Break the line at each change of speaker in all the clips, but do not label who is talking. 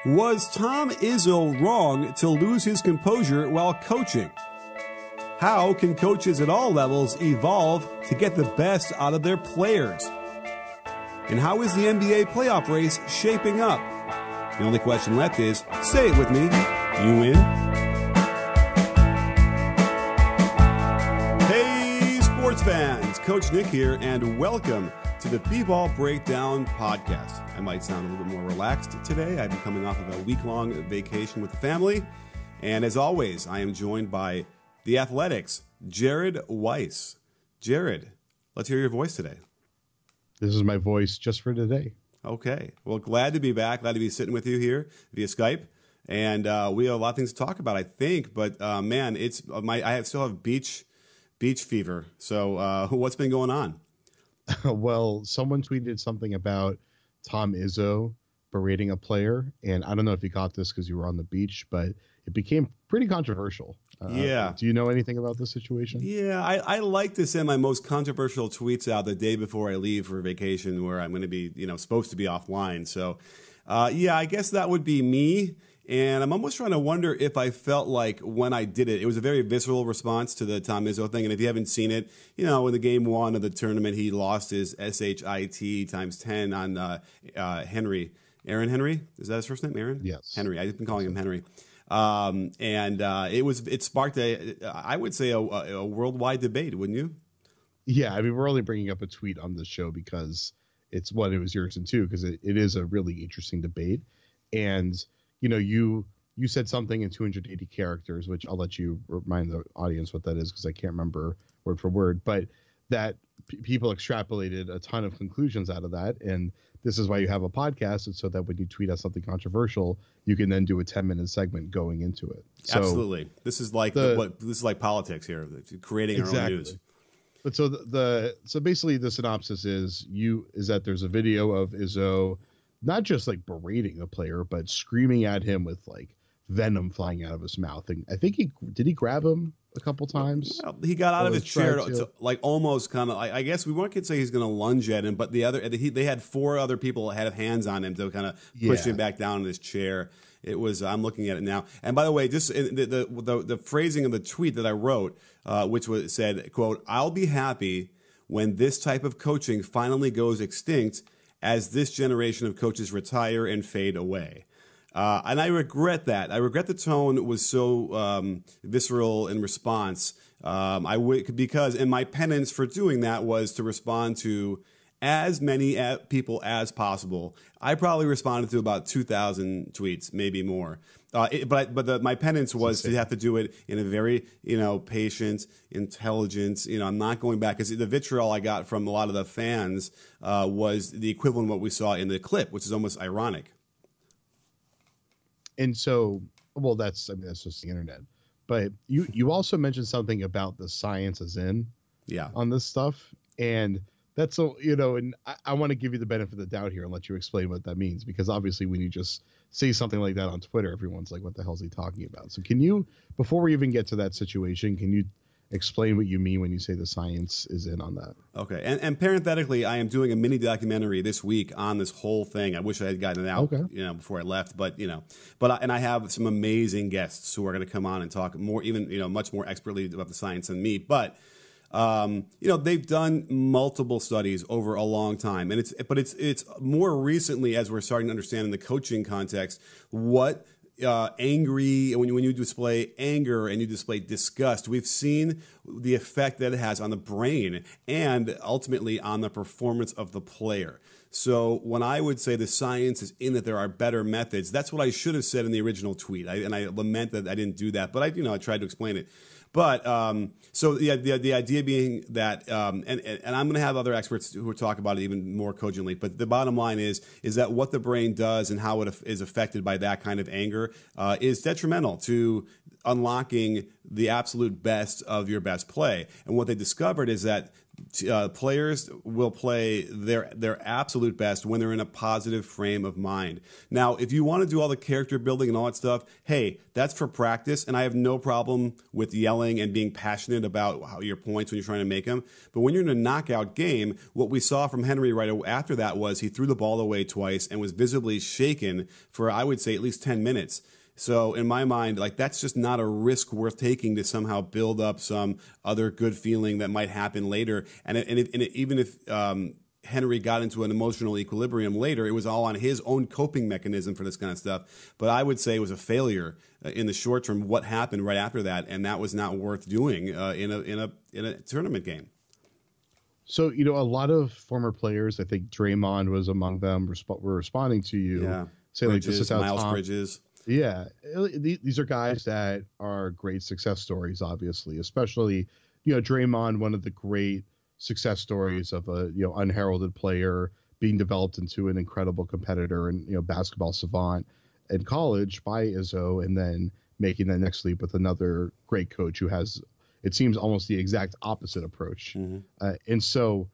Was Tom Izzo wrong to lose his composure while coaching? How can coaches at all levels evolve to get the best out of their players? And how is the NBA playoff race shaping up? The only question left is, say it with me, you in? Hey, sports fans, Coach Nick here, and welcome to the BBall Breakdown podcast. I might sound a little bit more relaxed today. I've been coming off of a week-long vacation with the family. And as always, I am joined by the Athletics, Jared Weiss. Jared, let's hear your voice today.
This is my voice just for today.
Okay. Well, glad to be back. Glad to be sitting with you here via Skype. And we have a lot of things to talk about, I think. But, man, I still have beach fever. So what's been going on?
Well, someone tweeted something about Tom Izzo berating a player, and I don't know if you caught this because you were on the beach, but it became pretty controversial.
Yeah.
Do you know anything about this situation?
Yeah, I like to send my most controversial tweets out the day before I leave for vacation, where I'm going to be, supposed to be offline. So, yeah, I guess that would be me. And I'm almost trying to wonder if I felt like when I did it, it was a very visceral response to the Tom Izzo thing. And if you haven't seen it, in the game one of the tournament, he lost his SHIT times 10 on Henry. Aaron Henry? Is that his first name? Aaron?
Yes.
Henry. I've been calling him Henry. It sparked I would say a worldwide debate, wouldn't you?
Yeah, I mean, we're only bringing up a tweet on this show because it was yours and two, because it is a really interesting debate. And you said something in 280 characters, which I'll let you remind the audience what that is because I can't remember word for word, but that people extrapolated a ton of conclusions out of that. And this is why you have a podcast. It's so that when you tweet out something controversial, you can then do a 10-minute segment going into it. So
absolutely. This is like politics here, creating our own news.
But so basically the synopsis is that there's a video of Izzo not just like berating a player, but screaming at him with like venom flying out of his mouth. And I think did he grab him a couple times?
Well, he got out of his chair to like almost kind of. I guess we could say he's going to lunge at him, but they had four other people that had hands on him to kind of push him back down in his chair. It was. I'm looking at it now. And by the way, just the phrasing of the tweet that I wrote, which said, "quote I'll be happy when this type of coaching finally goes extinct, as this generation of coaches retire and fade away." And I regret that. I regret the tone was so visceral in response. Because my penance for doing that was to respond to as many people as possible. I probably responded to about 2,000 tweets, maybe more. My penance was to have to do it in a very, patient, intelligent, I'm not going back, because the vitriol I got from a lot of the fans was the equivalent of what we saw in the clip, which is almost ironic. And so,
well, that's just the internet. But you also mentioned something about the science is in on this stuff. And that's and I want to give you the benefit of the doubt here and let you explain what that means, because obviously when you just say something like that on Twitter, everyone's like, what the hell is he talking about? So can you, before we even get to that situation, can you explain what you mean when you say the science is in on that?
Okay. And parenthetically, I am doing a mini documentary this week on this whole thing. I wish I had gotten it out, before I left, but I have some amazing guests who are going to come on and talk more, even, much more expertly about the science than me. But they've done multiple studies over a long time, and it's more recently, as we're starting to understand in the coaching context, what when you display anger and you display disgust, we've seen the effect that it has on the brain and ultimately on the performance of the player. So when I would say the science is in that there are better methods, that's what I should have said in the original tweet. I lament that I didn't do that, but I tried to explain it. But so the idea being that, and I'm going to have other experts who will talk about it even more cogently. But the bottom line is that what the brain does and how it is affected by that kind of anger is detrimental to unlocking the absolute best of your best play. And what they discovered is that Players will play their absolute best when they're in a positive frame of mind. Now, if you want to do all the character building and all that stuff, hey, that's for practice, and I have no problem with yelling and being passionate about your points when you're trying to make them. But when you're in a knockout game, what we saw from Henry right after that was he threw the ball away twice and was visibly shaken for, I would say, at least 10 minutes. So in my mind, like, that's just not a risk worth taking to somehow build up some other good feeling that might happen later. Even if Henry got into an emotional equilibrium later, it was all on his own coping mechanism for this kind of stuff. But I would say it was a failure in the short term. What happened right after that, and that was not worth doing in a tournament game.
So, a lot of former players, I think Draymond was among them, were responding to you.
Yeah,
say
Bridges,
like, this is how
Miles Bridges.
Yeah, these are guys that are great success stories, obviously, especially, Draymond, one of the great success stories of a, unheralded player being developed into an incredible competitor and, basketball savant in college by Izzo, and then making that next leap with another great coach who has, it seems, almost the exact opposite approach. Mm-hmm. And so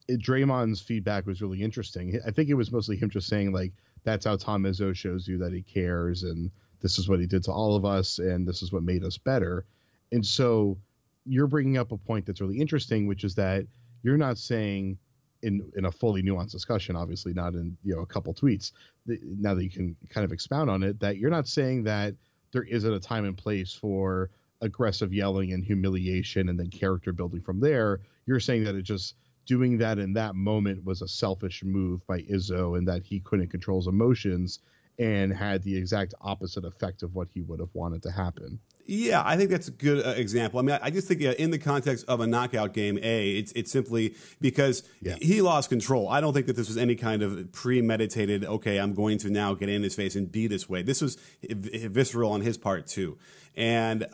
Draymond's feedback was really interesting. I think it was mostly him just saying, like, that's how Tom Izzo shows you that he cares, and this is what he did to all of us, and this is what made us better. And so you're bringing up a point that's really interesting, which is that you're not saying in a fully nuanced discussion, obviously not in a couple tweets, now that you can kind of expound on it, that you're not saying that there isn't a time and place for aggressive yelling and humiliation and then character building from there. You're saying that it just doing that in that moment was a selfish move by Izzo, and that he couldn't control his emotions and had the exact opposite effect of what he would have wanted to happen.
Yeah, I think that's a good example. I mean, I just think in the context of a knockout game, it's simply because he lost control. I don't think that this was any kind of premeditated, okay, I'm going to now get in his face and be this way. This was visceral on his part, too. And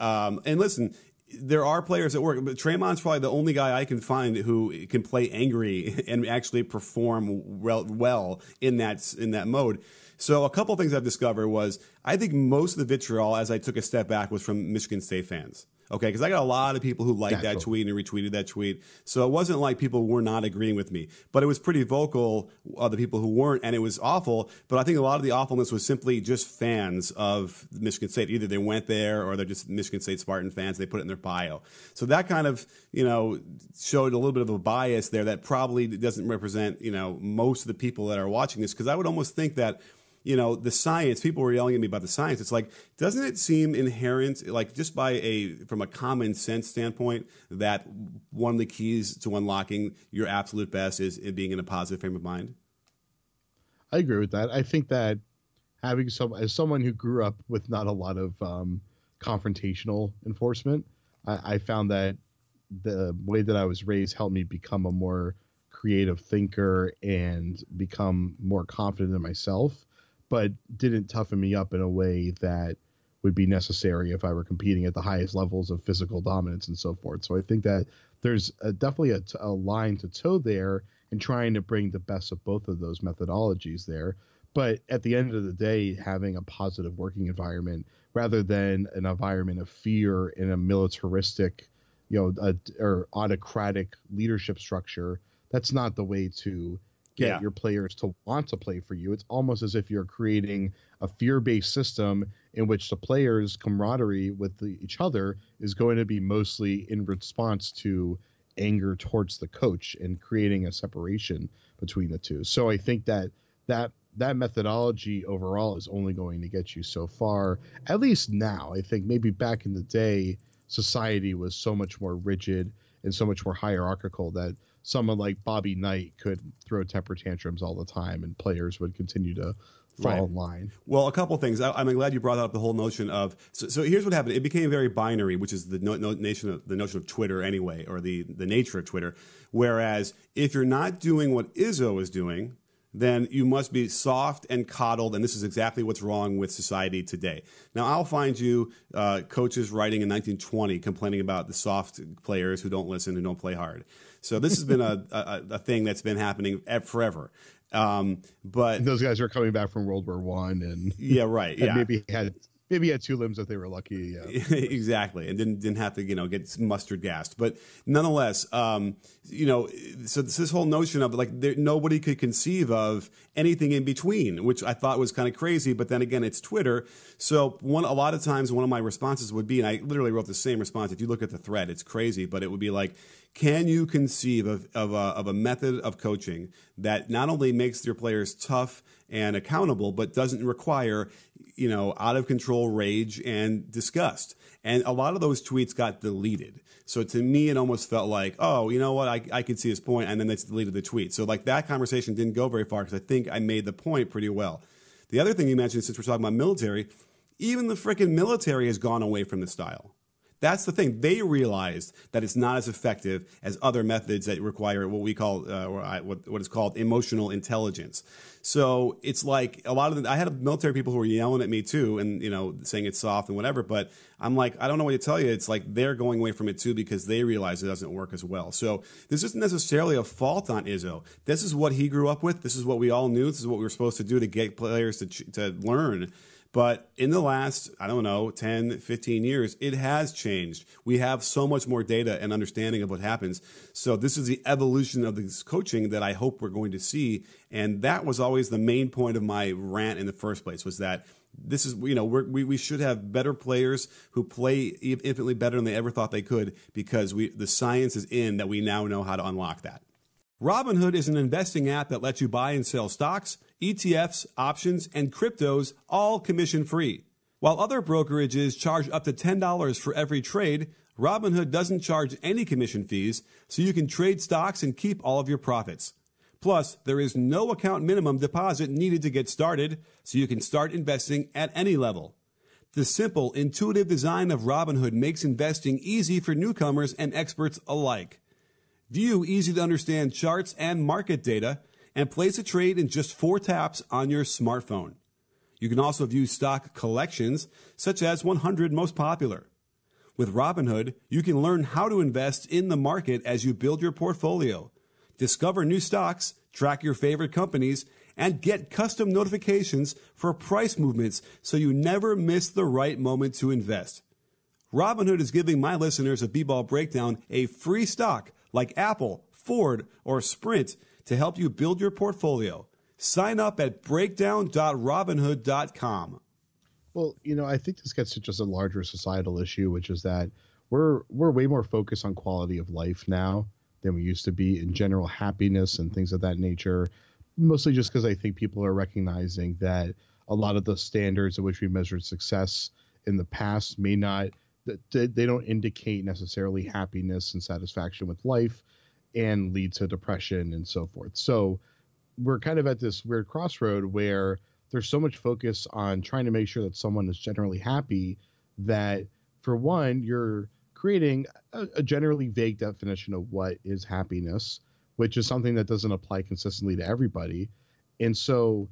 listen, there are players that work, but Draymond's probably the only guy I can find who can play angry and actually perform well in that mode. So a couple of things I've discovered was I think most of the vitriol, as I took a step back, was from Michigan State fans. Okay, because I got a lot of people who liked that tweet and retweeted that tweet. So it wasn't like people were not agreeing with me. But it was pretty vocal, the people who weren't, and it was awful. But I think a lot of the awfulness was simply just fans of Michigan State. Either they went there or they're just Michigan State Spartan fans. They put it in their bio. So that kind of, showed a little bit of a bias there that probably doesn't represent, most of the people that are watching this. Because I would almost think that, the science, people were yelling at me about the science. It's like, doesn't it seem inherent, like just from a common sense standpoint, that one of the keys to unlocking your absolute best is being in a positive frame of mind?
I agree with that. I think that having as someone who grew up with not a lot of confrontational enforcement, I found that the way that I was raised helped me become a more creative thinker and become more confident in myself, but didn't toughen me up in a way that would be necessary if I were competing at the highest levels of physical dominance and so forth. So I think that there's definitely a line to toe there in trying to bring the best of both of those methodologies there. But at the end of the day, having a positive working environment rather than an environment of fear in a militaristic, or autocratic leadership structure, that's not the way to get your players to want to play for you. It's almost as if you're creating a fear-based system in which the players' camaraderie with each other is going to be mostly in response to anger towards the coach and creating a separation between the two. So I think that methodology overall is only going to get you so far, at least now. I think maybe back in the day, society was so much more rigid and so much more hierarchical that someone like Bobby Knight could throw temper tantrums all the time and players would continue to fall in line.
Well, a couple of things. I'm glad you brought up the whole notion of, so here's what happened. It became very binary, which is the notion of Twitter anyway, or the nature of Twitter. Whereas if you're not doing what Izzo is doing, then you must be soft and coddled, and this is exactly what's wrong with society today. Now, I'll find you coaches writing in 1920 complaining about the soft players who don't listen and don't play hard. So this has been a thing that's been happening forever. But
those guys are coming back from World War I, and
maybe had
Maybe he had two limbs if they were lucky. Yeah,
exactly, and didn't have to get mustard gassed. But nonetheless, so this whole notion of like nobody could conceive of anything in between, which I thought was kind of crazy. But then again, it's Twitter, so a lot of times one of my responses would be, and I literally wrote the same response. If you look at the thread, it's crazy, but it would be like, can you conceive of a method of coaching that not only makes your players tough and accountable, but doesn't require out of control rage and disgust? And a lot of those tweets got deleted. So to me, it almost felt like, oh, you know what, I could see his point, and then they deleted the tweet. So like that conversation didn't go very far because I think I made the point pretty well. The other thing you mentioned, since we're talking about military, even the freaking military has gone away from the style. That's the thing. They realized that it's not as effective as other methods that require what we call, what is called emotional intelligence. So it's like a lot of I had military people who were yelling at me too, and saying it's soft and whatever. But I'm like, I don't know what to tell you. It's like they're going away from it too because they realize it doesn't work as well. So this isn't necessarily a fault on Izzo. This is what he grew up with. This is what we all knew. This is what we were supposed to do to get players to learn. But in the last, 10, 15 years, it has changed. We have so much more data and understanding of what happens. So this is the evolution of this coaching that I hope we're going to see. And that was always the main point of my rant in the first place, was that this is, we should have better players who play infinitely better than they ever thought they could, because the science is in that we now know how to unlock that. Robinhood is an investing app that lets you buy and sell stocks, ETFs, options, and cryptos, all commission-free. While other brokerages charge up to $10 for every trade, Robinhood doesn't charge any commission fees, so you can trade stocks and keep all of your profits. Plus, there is no account minimum deposit needed to get started, so you can start investing at any level. The simple, intuitive design of Robinhood makes investing easy for newcomers and experts alike. View easy-to-understand charts and market data, and place a trade in just 4 taps on your smartphone. You can also view stock collections, such as 100 most popular. With Robinhood, you can learn how to invest in the market as you build your portfolio, discover new stocks, track your favorite companies, and get custom notifications for price movements so you never miss the right moment to invest. Robinhood is giving my listeners of BBall Breakdown a free stock like Apple, Ford, or Sprint to help you build your portfolio. Sign up at breakdown.robinhood.com.
Well, I think this gets to just a larger societal issue, which is that we're way more focused on quality of life now than we used to be, in general happiness and things of that nature, mostly just because I think people are recognizing that a lot of the standards at which we measured success in the past may not, they don't indicate necessarily happiness and satisfaction with life, and lead to depression and so forth. So we're kind of at this weird crossroad where there's so much focus on trying to make sure that someone is generally happy that, for one, you're creating a generally vague definition of what is happiness, which is something that doesn't apply consistently to everybody. And so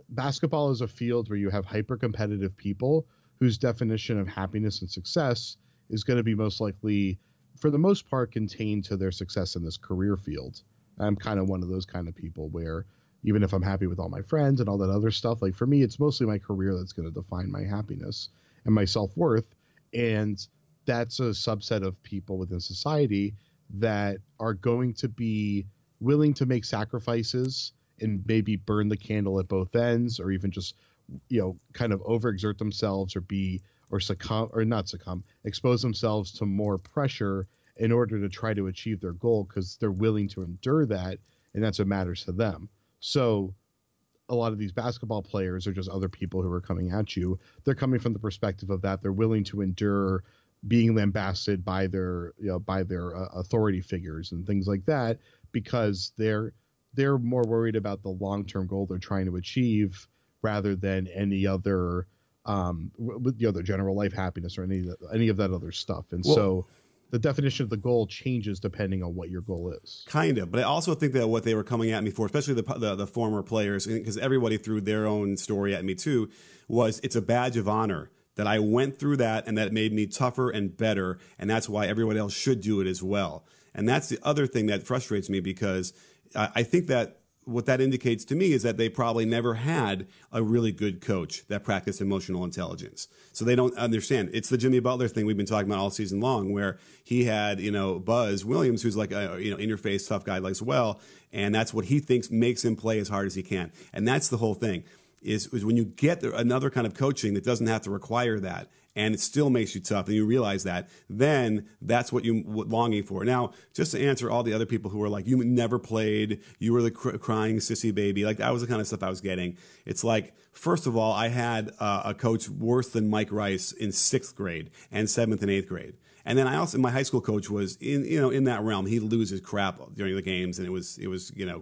basketball is a field where you have hyper-competitive people whose definition of happiness and success is going to be most likely, for the most part, contained to their success in this career field. I'm kind of one of those kind of people where even if I'm happy with all my friends and all that other stuff, like for me, it's mostly my career that's going to define my happiness and my self-worth. And that's a subset of people within society that are going to be willing to make sacrifices and maybe burn the candle at both ends, or even just, kind of overexert themselves expose themselves to more pressure in order to try to achieve their goal, because they're willing to endure that, and that's what matters to them. So a lot of these basketball players are just other people who are coming at you. They're coming from the perspective of that. They're willing to endure being lambasted by their authority figures and things like that, because they're more worried about the long-term goal they're trying to achieve rather than any other general life happiness or any of that other stuff. And so the definition of the goal changes depending on what your goal is.
Kind of. But I also think that what they were coming at me for, especially the former players, because everybody threw their own story at me too, was it's a badge of honor that I went through that, and that made me tougher and better, and that's why everybody else should do it as well. And that's the other thing that frustrates me, because I think that what that indicates to me is that they probably never had a really good coach that practiced emotional intelligence. So they don't understand. It's the Jimmy Butler thing we've been talking about all season long, where he had, Buzz Williams, who's like a, in your face tough guy as well. And that's what he thinks makes him play as hard as he can. And that's the whole thing is when you get another kind of coaching that doesn't have to require that, and it still makes you tough, and you realize that, then that's what you're longing for. Now, just to answer all the other people who were like, you never played, you were the crying sissy baby, like that was the kind of stuff I was getting. It's like, first of all, I had a coach worse than Mike Rice in 6th grade and 7th and 8th grade. And then I also, my high school coach was in that realm. He'd lose his crap during the games, and it was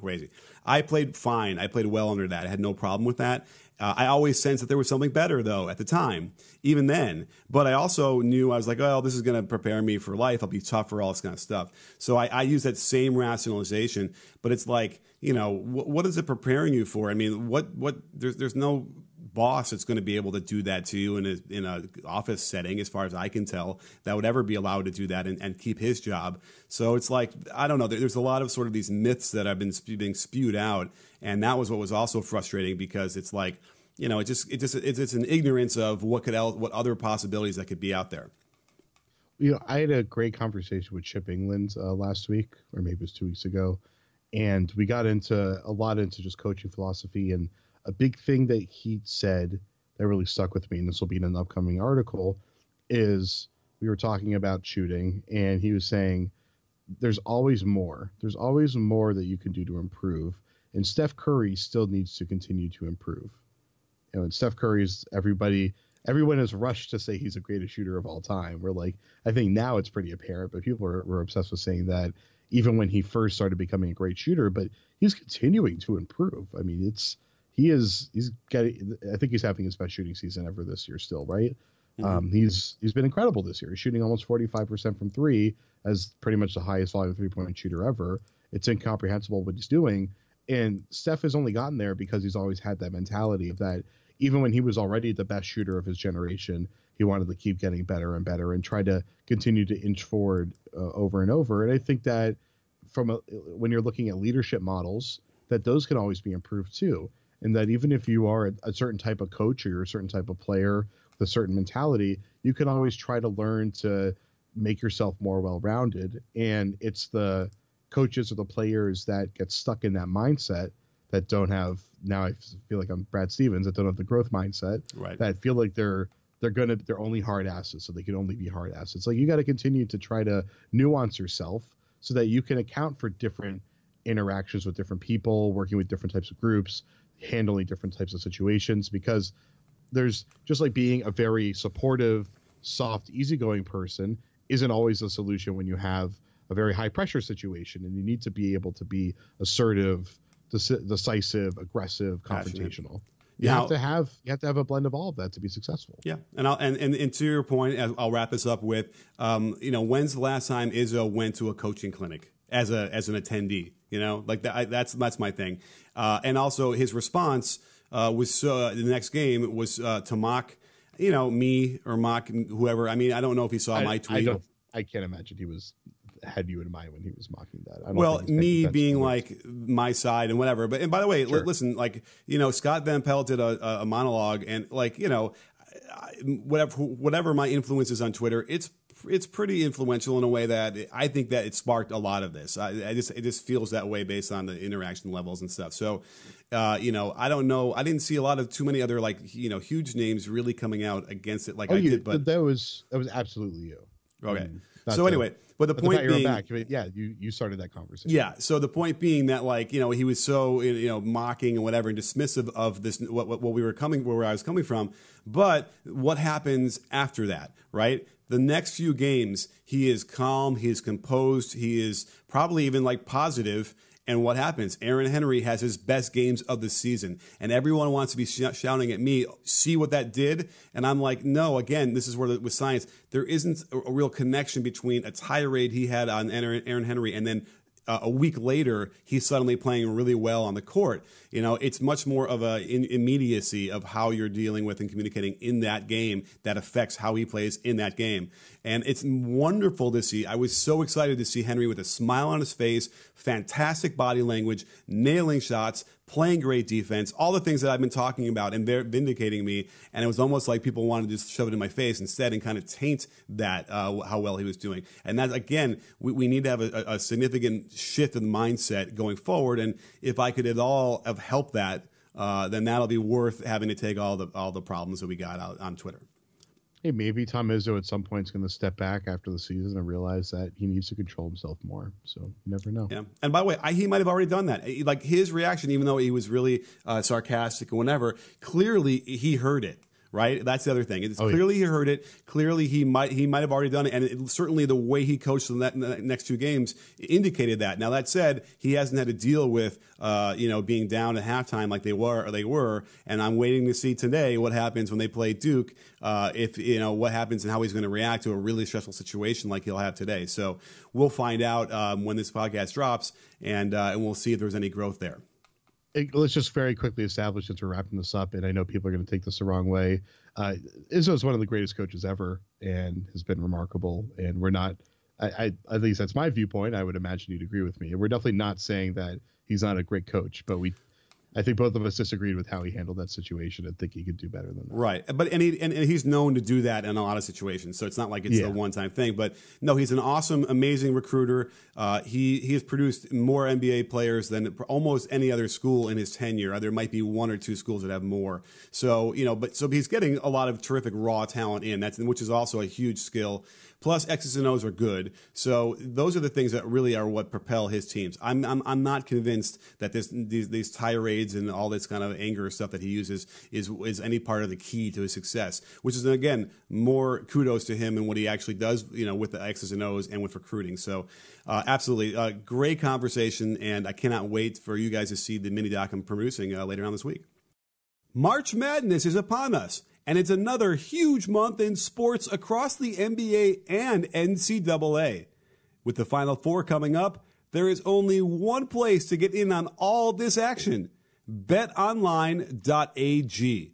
crazy. I played fine. I played well under that. I had no problem with that. I always sensed that there was something better, though, at the time, even then. But I also knew, I was like, oh, this is going to prepare me for life. I'll be tougher, all this kind of stuff. So I use that same rationalization. But it's like, what is it preparing you for? I mean, there's no boss that's going to be able to do that to you in a office setting, as far as I can tell, that would ever be allowed to do that and keep his job. So it's like, I don't know. There's a lot of sort of these myths that have been being spewed out, and that was what was also frustrating, because it's like, it's an ignorance of what other possibilities that could be out there.
I had a great conversation with Chip England last week, or maybe it was 2 weeks ago, and we got into just coaching philosophy. And a big thing that he said that really stuck with me, and this will be in an upcoming article, is we were talking about shooting, and he was saying there's always more. There's always more that you can do to improve, and Steph Curry still needs to continue to improve. And Steph Curry's everyone has rushed to say he's the greatest shooter of all time. We're like, I think now it's pretty apparent, but people were obsessed with saying that even when he first started becoming a great shooter, but he's continuing to improve. I mean, he's getting, I think he's having his best shooting season ever this year still, right? Mm-hmm. He's been incredible this year. He's shooting almost 45% from three, as pretty much the highest volume 3-point shooter ever. It's incomprehensible what he's doing. And Steph has only gotten there because he's always had that mentality of that. Even when he was already the best shooter of his generation, he wanted to keep getting better and better and try to continue to inch forward over and over. And I think that when you're looking at leadership models, that those can always be improved too. And that even if you are a certain type of coach or you're a certain type of player with a certain mentality, you can always try to learn to make yourself more well-rounded. And it's the coaches or the players that get stuck in that mindset that don't have, now I feel like I'm Brad Stevens, that don't have the growth mindset,
right,
that feel like they're only hard asses, so they can only be hard asses. Like, you got to continue to try to nuance yourself so that you can account for different interactions with different people, working with different types of groups, handling different types of situations, because there's just like being a very supportive, soft, easygoing person isn't always a solution when you have a very high pressure situation, and you need to be able to be assertive, decisive, aggressive, confrontational. You have to have a blend of all of that to be successful.
Yeah, and to your point, I'll wrap this up with, when's the last time Izzo went to a coaching clinic as an attendee? Like that's my thing. And also his response was the next game was to mock, me or mock whoever. I mean, I don't know if he saw my tweet.
I can't imagine he had you in mind when he was mocking that.
Well, me being like my side and whatever. But, and by the way, sure. Listen, like, Scott Van Pelt did a monologue, and like, whatever my influence is on Twitter, it's pretty influential in a way that I think that it sparked a lot of this. It just feels that way based on the interaction levels and stuff. So, I don't know. I didn't see too many other huge names really coming out against it like I did. But
that was absolutely you.
Okay. So anyway, but the point being,
back. Yeah, you started that conversation.
Yeah. So the point being that he was so mocking and whatever and dismissive of this where I was coming from. But what happens after that, right? The next few games, he is calm, he is composed, he is probably even positive. And what happens? Aaron Henry has his best games of the season, and everyone wants to be shouting at me, see what that did? And I'm like, no, again, this is where with science, there isn't a real connection between a tirade he had on Aaron Henry and then a week later, he's suddenly playing really well on the court. It's much more of a immediacy of how you're dealing with and communicating in that game that affects how he plays in that game. And it's wonderful to see. I was so excited to see Henry with a smile on his face, fantastic body language, nailing shots, playing great defense, all the things that I've been talking about, and they're vindicating me. And it was almost like people wanted to just shove it in my face instead and kind of taint that, how well he was doing. And that, again, we need to have a significant shift in mindset going forward. And if I could at all have helped that, then that'll be worth having to take all the problems that we got out on Twitter.
Hey, maybe Tom Izzo at some point is going to step back after the season and realize that he needs to control himself more. So you never know.
Yeah. And by the way, he might have already done that. Like his reaction, even though he was really sarcastic and whatever, clearly he heard it. Right, that's the other thing. It's clearly he heard it. Clearly he might have already done it, and certainly the way he coached in the next 2 games indicated that. Now that said, he hasn't had to deal with being down at halftime like they were, and I'm waiting to see today what happens when they play Duke. If what happens and how he's going to react to a really stressful situation like he'll have today. So we'll find out when this podcast drops, and we'll see if there's any growth there.
Let's just very quickly establish, since we're wrapping this up, and I know people are going to take this the wrong way. Izzo is one of the greatest coaches ever and has been remarkable. And we're not, at least that's my viewpoint. I would imagine you'd agree with me. And we're definitely not saying that he's not a great coach, but I think both of us disagreed with how he handled that situation and think he could do better than that.
Right. But and he's known to do that in a lot of situations. So it's not like it's the one-time thing. But no, he's an awesome, amazing recruiter. He has produced more NBA players than almost any other school in his tenure. There might be 1 or 2 schools that have more. So, so he's getting a lot of terrific raw talent in, which is also a huge skill. Plus, X's and O's are good. So those are the things that really are what propel his teams. I'm not convinced that these tirades and all this kind of anger stuff that he uses is any part of the key to his success. Which is, again, more kudos to him and what he actually does, with the X's and O's and with recruiting. So absolutely, great conversation, and I cannot wait for you guys to see the mini doc I'm producing later on this week. March Madness is upon us. And it's another huge month in sports across the NBA and NCAA. With the Final Four coming up, there is only one place to get in on all this action: betonline.ag.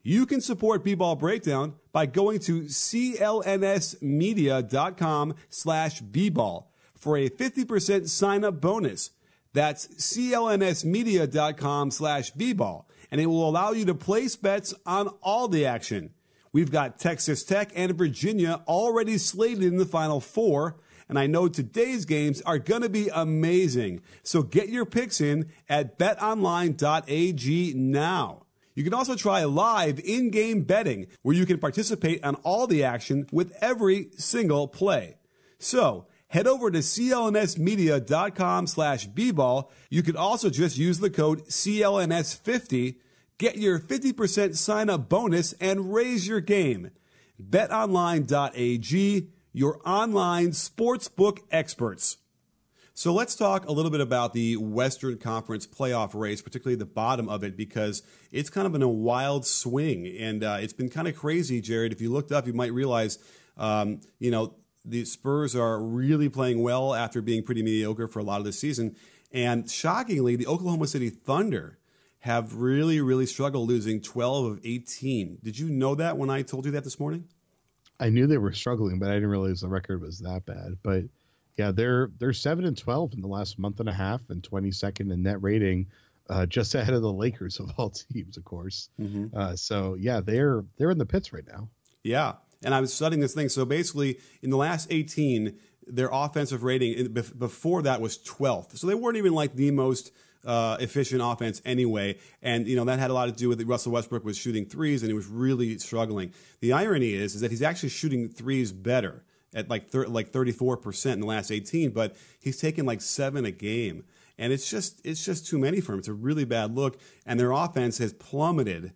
You can support BBall Breakdown by going to clnsmedia.com/bball for a 50% sign-up bonus. That's clnsmedia.com/bball. And it will allow you to place bets on all the action. We've got Texas Tech and Virginia already slated in the Final Four, and I know today's games are going to be amazing. So get your picks in at betonline.ag now. You can also try live in-game betting, where you can participate on all the action with every single play. So head over to clnsmedia.com/bball. You can also just use the code CLNS50. Get your 50% sign-up bonus and raise your game. BetOnline.ag, your online sportsbook experts. So let's talk a little bit about the Western Conference playoff race, particularly the bottom of it, because it's kind of in a wild swing. And it's been kind of crazy, Jared. If you looked up, you might realize, the Spurs are really playing well after being pretty mediocre for a lot of the season. And shockingly, the Oklahoma City Thunder have really, really struggled, losing 12 of 18. Did you know that when I told you that this morning?
I knew they were struggling, but I didn't realize the record was that bad. But yeah, they're 7-12 in the last month and a half, and 22nd in net rating, just ahead of the Lakers of all teams, of course. Mm-hmm. So yeah, they're in the pits right now.
Yeah. And I was studying this thing. So basically, in the last 18, their offensive rating before that was 12th. So they weren't even like the most efficient offense anyway. And, that had a lot to do with Russell Westbrook was shooting threes, and he was really struggling. The irony is that he's actually shooting threes better at like 34% in the last 18, but he's taken like 7 a game. And it's just too many for him. It's a really bad look. And their offense has plummeted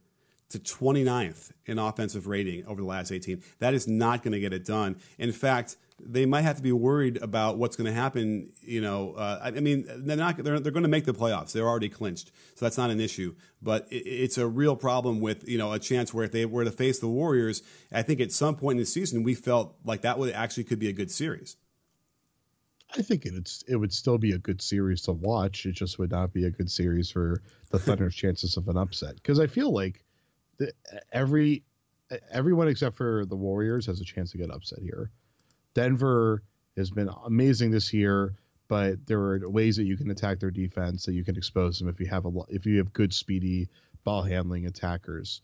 to 29th in offensive rating over the last 18. That is not going to get it done. In fact, they might have to be worried about what's going to happen. They're going to make the playoffs. They're already clinched, so that's not an issue. But it's a real problem with a chance where if they were to face the Warriors, I think at some point in the season we felt like that would actually could be a good series.
I think it would still be a good series to watch. It just would not be a good series for the Thunder's chances of an upset. Because I feel like the, everyone except for the Warriors has a chance to get upset here. Denver has been amazing this year, but there are ways that you can attack their defense, that you can expose them if you have good speedy ball handling attackers.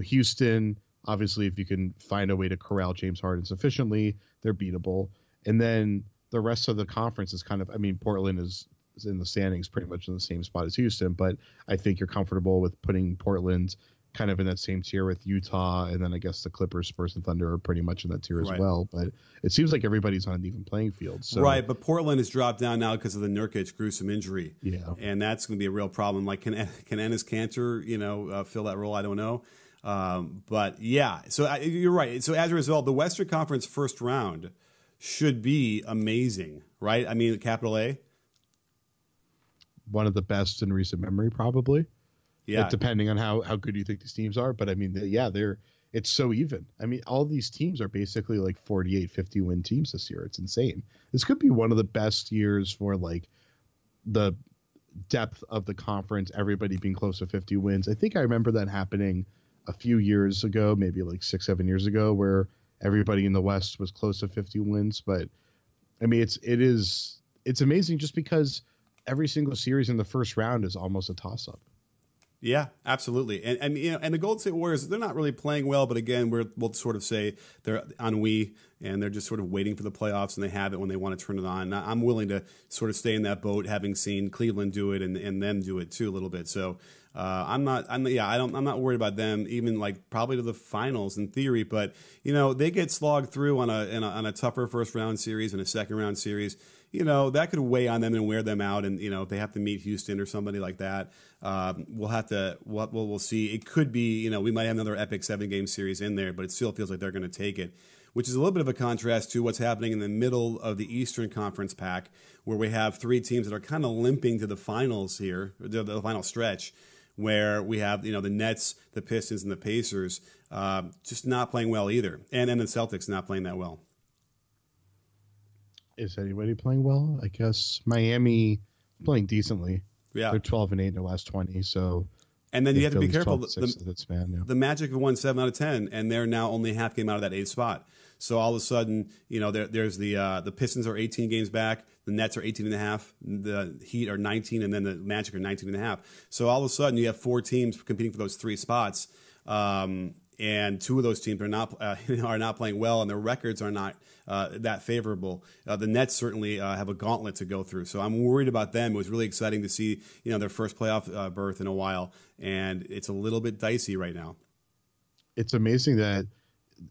Houston, obviously, if you can find a way to corral James Harden sufficiently, they're beatable. And then the rest of the conference is kind of, I mean, Portland is in the standings pretty much in the same spot as Houston, but I think you're comfortable with putting Portland kind of in that same tier with Utah, and then I guess the Clippers, Spurs, and Thunder are pretty much in that tier as well. But it seems like everybody's on an even playing field. So.
Right, but Portland has dropped down now because of the Nurkic gruesome injury.
Yeah,
and that's going to be a real problem. Like, can Enes Kanter, fill that role? I don't know. But yeah, so you're right. So as a result, the Western Conference first round should be amazing, right? I mean, capital A.
One of the best in recent memory, probably.
Yeah,
depending on how good you think these teams are. But I mean, it's so even. I mean, all these teams are basically like 48, 50 win teams this year. It's insane. This could be one of the best years for like the depth of the conference, everybody being close to 50 wins. I think I remember that happening a few years ago, maybe like 6-7 years ago, where everybody in the West was close to 50 wins. But I mean, it's amazing just because every single series in the first round is almost a toss up.
Yeah, absolutely. And the Golden State Warriors, they're not really playing well, but again, we'll sort of say they're ennui and they're just sort of waiting for the playoffs, and they have it when they want to turn it on. I'm willing to sort of stay in that boat, having seen Cleveland do it and them do it too a little bit. So I'm not worried about them, even like probably to the finals in theory, but they get slogged through on a tougher first round series and a second round series. That could weigh on them and wear them out. And, if they have to meet Houston or somebody like that, we'll see. It could be, we might have another epic 7-game series in there, but it still feels like they're going to take it, which is a little bit of a contrast to what's happening in the middle of the Eastern Conference pack, where we have 3 teams that are kind of limping to the finals here, the final stretch, where we have, the Nets, the Pistons, and the Pacers just not playing well either. And the Celtics not playing that well.
Is anybody playing well? I guess Miami playing decently.
Yeah,
they're 12-8 in their last 20. So,
and then you have to be careful. The Magic have won 7 out of 10, and they're now only half game out of that 8th spot. So all of a sudden, there's the Pistons are 18 games back, the Nets are 18 and a half, the Heat are 19, and then the Magic are 19 and a half. So all of a sudden, you have 4 teams competing for those 3 spots. And 2 of those teams are not playing well, and their records are not that favorable. The Nets certainly have a gauntlet to go through, so I'm worried about them. It was really exciting to see their first playoff berth in a while, and it's a little bit dicey right now.
It's amazing that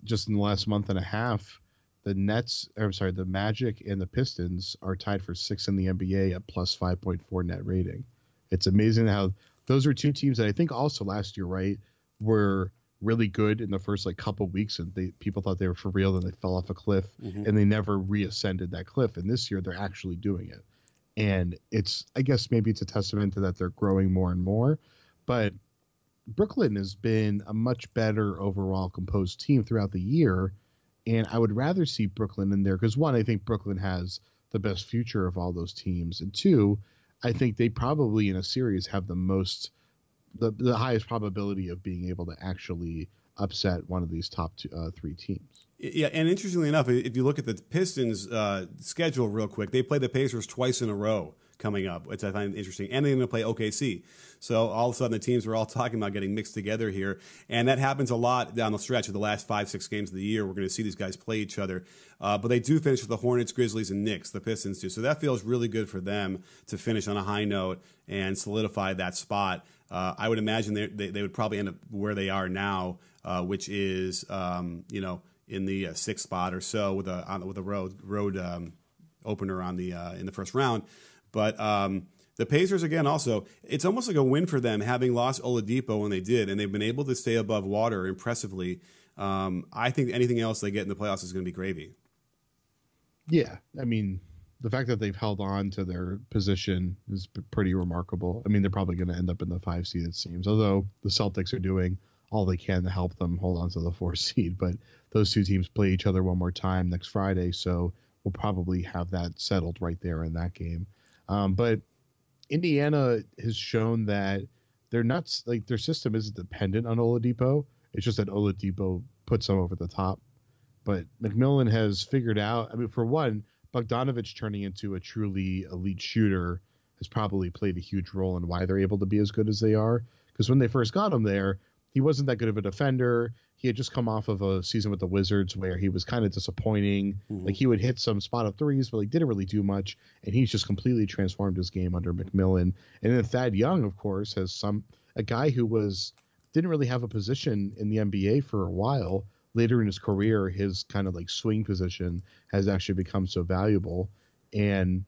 just in the last month and a half, the Magic and the Pistons are tied for 6th in the NBA at plus 5.4 net rating. It's amazing how those are 2 teams that I think also last year, right, were really good in the first couple weeks, and people thought they were for real, and they fell off a cliff, and they never reascended that cliff. And this year they're actually doing it, and I guess maybe it's a testament to that they're growing more and more. But Brooklyn has been a much better overall composed team throughout the year, and I would rather see Brooklyn in there because 1, I think Brooklyn has the best future of all those teams, and 2, I think they probably in a series have the highest probability of being able to actually upset one of these top 3 teams.
Yeah, and interestingly enough, if you look at the Pistons' schedule real quick, they play the Pacers twice in a row coming up, which I find interesting, and they're going to play OKC. So all of a sudden, the teams are all talking about getting mixed together here, and that happens a lot down the stretch of the last 5-6 games of the year. We're going to see these guys play each other, but they do finish with the Hornets, Grizzlies, and Knicks. The Pistons do, so that feels really good for them to finish on a high note and solidify that spot. I would imagine they would probably end up where they are now, which is in the 6th spot or so with a road opener on in the first round. But the Pacers again, also, it's almost like a win for them having lost Oladipo when they did, and they've been able to stay above water impressively. I think anything else they get in the playoffs is going to be gravy.
Yeah, I mean, the fact that they've held on to their position is pretty remarkable. I mean, they're probably going to end up in the 5 seed, it seems, although the Celtics are doing all they can to help them hold on to the 4 seed. But those 2 teams play each other one more time next Friday, so will probably have that settled right there in that game. But Indiana has shown that they're not like their system isn't dependent on Oladipo. It's just that Oladipo puts them over the top. But McMillan has figured out. I mean, for one, Bogdanovich turning into a truly elite shooter has probably played a huge role in why they're able to be as good as they are. Because when they first got him there, he wasn't that good of a defender. He had just come off of a season with the Wizards where he was kind of disappointing.
Mm-hmm.
Like he would hit some spot up threes, but like didn't really do much. And he's just completely transformed his game under McMillan. And then Thad Young, of course, has a guy who didn't really have a position in the NBA for a while. Later in his career, his kind of like swing position has actually become so valuable. And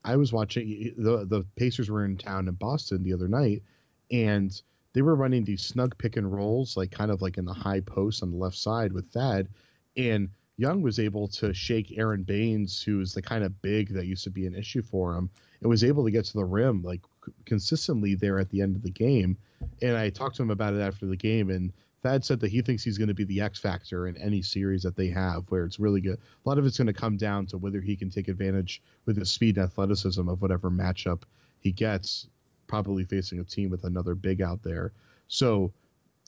I was watching the Pacers were in town in Boston the other night, and they were running these snug pick and rolls, like kind of like in the high post on the left side with Thad. And Young was able to shake Aaron Baines, who is the kind of big that used to be an issue for him, and was able to get to the rim like consistently there at the end of the game. And I talked to him about it after the game, and Thad said that he thinks he's going to be the X factor in any series that they have, where it's really good. A lot of it's going to come down to whether he can take advantage with his speed and athleticism of whatever matchup he gets, probably facing a team with another big out there. So,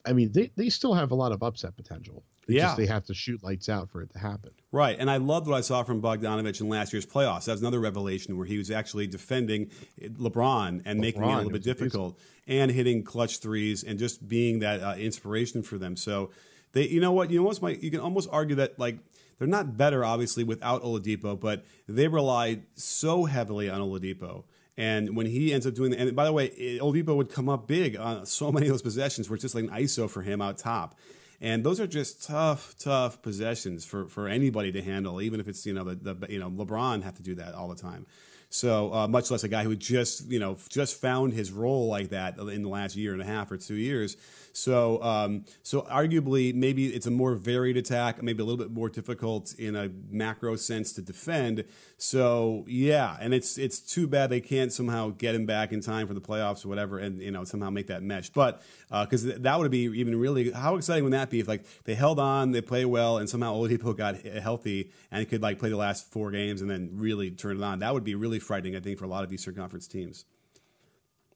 I mean, they still have a lot of upset potential. Just they have to shoot lights out for it to happen.
Right, and I loved what I saw from Bogdanovich in last year's playoffs. That was another revelation where he was actually defending LeBron and making it a little bit difficult, and hitting clutch threes and just being that inspiration for them. So, you know what? You can almost argue that like they're not better, obviously, without Oladipo, but they relied so heavily on Oladipo. And when he ends up doing and by the way, Oladipo would come up big on so many of those possessions where it's just like an ISO for him out top. And those are just tough possessions for anybody to handle, even if it's LeBron have to do that all the time. So much less a guy who just found his role like that in the last year and a half or 2 years. So arguably maybe it's a more varied attack, maybe a little bit more difficult in a macro sense to defend. So yeah, and it's too bad they can't somehow get him back in time for the playoffs or whatever, and somehow make that mesh. But because that would be even really, how exciting would that be if like they held on, they play well, and somehow Oladipo got healthy and could like play the last 4 games and then really turn it on. That would be really frightening, I think, for a lot of Eastern Conference teams.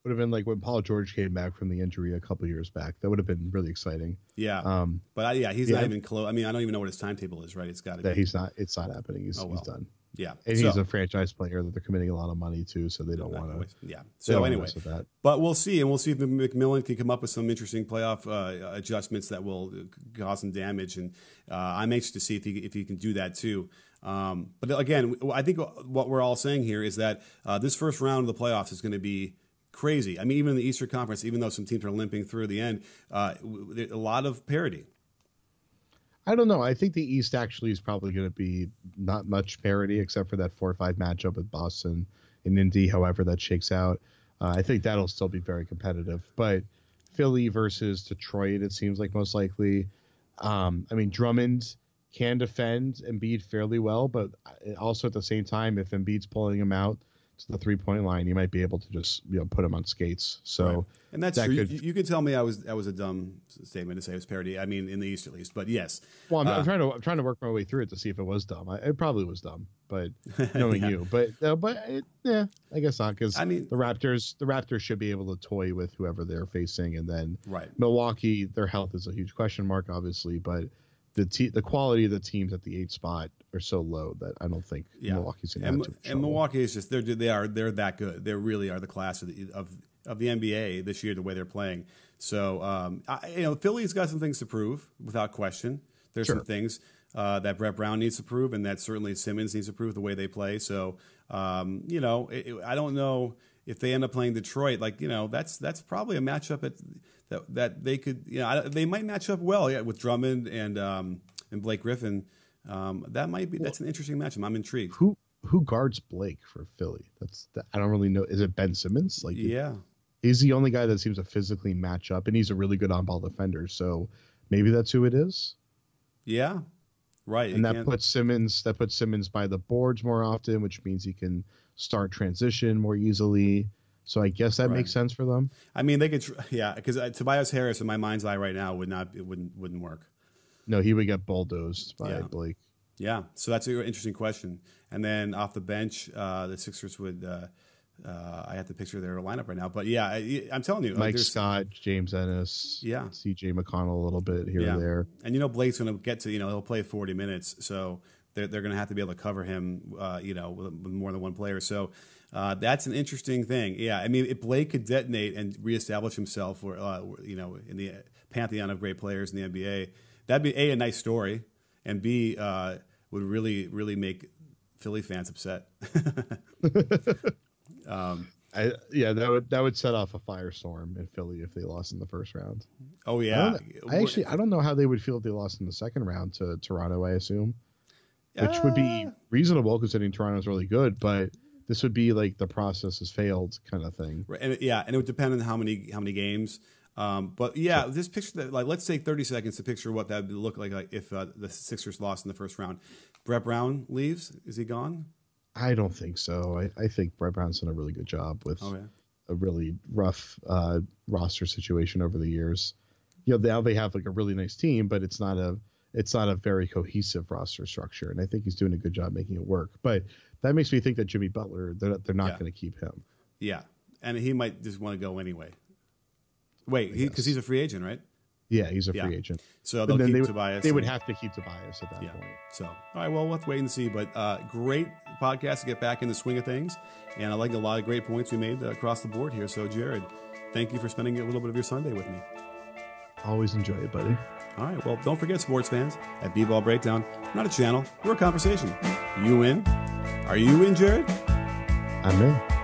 Would have been like when Paul George came back from the injury a couple years back. That would have been really exciting.
Yeah. He's not even close. I mean, I don't even know what his timetable is, right? It's got to be.
It's not happening. He's done.
Yeah.
And he's a franchise player that they're committing a lot of money to, so they don't want to.
Yeah. So anyway, but we'll see. And we'll see if McMillan can come up with some interesting playoff adjustments that will cause some damage. And I'm anxious to see if he can do that too. But again, I think what we're all saying here is that this first round of the playoffs is going to be crazy. I mean, even in the Eastern Conference, even though some teams are limping through the end, a lot of parity.
I don't know. I think the East actually is probably going to be not much parity except for that 4-5 matchup with Boston and Indy, however that shakes out. I think that'll still be very competitive. But Philly versus Detroit, it seems like most likely. I mean, Drummond can defend Embiid fairly well, but also at the same time, if Embiid's pulling him out to the 3-point line, you might be able to just put him on skates. So,
right. And that's true. You could tell me I was a dumb statement to say it was parody. I mean, in the East at least, but yes.
Well, I'm trying to work my way through it to see if it was dumb. It probably was dumb, but knowing you, but I guess not, because I mean the Raptors should be able to toy with whoever they're facing, and then Milwaukee, their health is a huge question mark, obviously, but the quality of the teams at the 8th spot are so low that I don't think Milwaukee's going to have too much trouble. And
Milwaukee is just they're that good. They really are the class of the NBA this year, the way they're playing. So Philly's got some things to prove without question. There's some things that Brett Brown needs to prove, and that certainly Simmons needs to prove the way they play. So I don't know if they end up playing Detroit. That's probably a matchup that they could they might match up well with Drummond and Blake Griffin. That's an interesting matchup. I'm intrigued.
Who guards Blake for Philly? I don't really know. Is it Ben Simmons? He's the only guy that seems to physically match up, and he's a really good on-ball defender. So maybe that's who it is.
Yeah, right.
And that puts Simmons by the boards more often, which means he can start transition more easily. So I guess that makes sense for them.
I mean, they could, because Tobias Harris in my mind's eye right now wouldn't work.
No, he would get bulldozed by Blake.
Yeah, so that's an interesting question. And then off the bench, the Sixers would. I have to picture their lineup right now, but yeah, I'm telling you,
Mike Scott, James Ennis,
yeah,
C.J. McConnell a little bit here and there,
and Blake's going to get to he'll play 40 minutes, so they're going to have to be able to cover him, with more than one player. So that's an interesting thing. Yeah, I mean, if Blake could detonate and reestablish himself, or in the pantheon of great players in the NBA, that'd be a nice story, and B would really really make Philly fans upset.
That would set off a firestorm in Philly if they lost in the first round.
Oh yeah,
I don't know how they would feel if they lost in the second round to Toronto. I assume, which would be reasonable considering Toronto's really good, but this would be like the process has failed kind of thing.
Right, and it would depend on how many games. But yeah, sure. This picture that let's take 30 seconds to picture what that would look like if the Sixers lost in the first round. Brett Brown leaves. Is he gone?
I don't think so. I think Brett Brown's done a really good job with a really rough roster situation over the years. Now they have like a really nice team, but it's not a very cohesive roster structure, and I think he's doing a good job making it work. But that makes me think that Jimmy Butler, they're not going to keep him.
Yeah, and he might just want to go anyway. Wait, because he's a free agent, right?
Yeah, he's a free agent.
So they'll keep Tobias.
They would have to keep Tobias at that point.
So, all right, well, we'll have to wait and see. But great podcast to get back in the swing of things. And I like a lot of great points we made across the board here. So, Jared, thank you for spending a little bit of your Sunday with me.
Always enjoy it, buddy.
All right, well, don't forget, sports fans, at BBall Breakdown, not a channel, we're a conversation. You in? Are you in, Jared?
I'm in.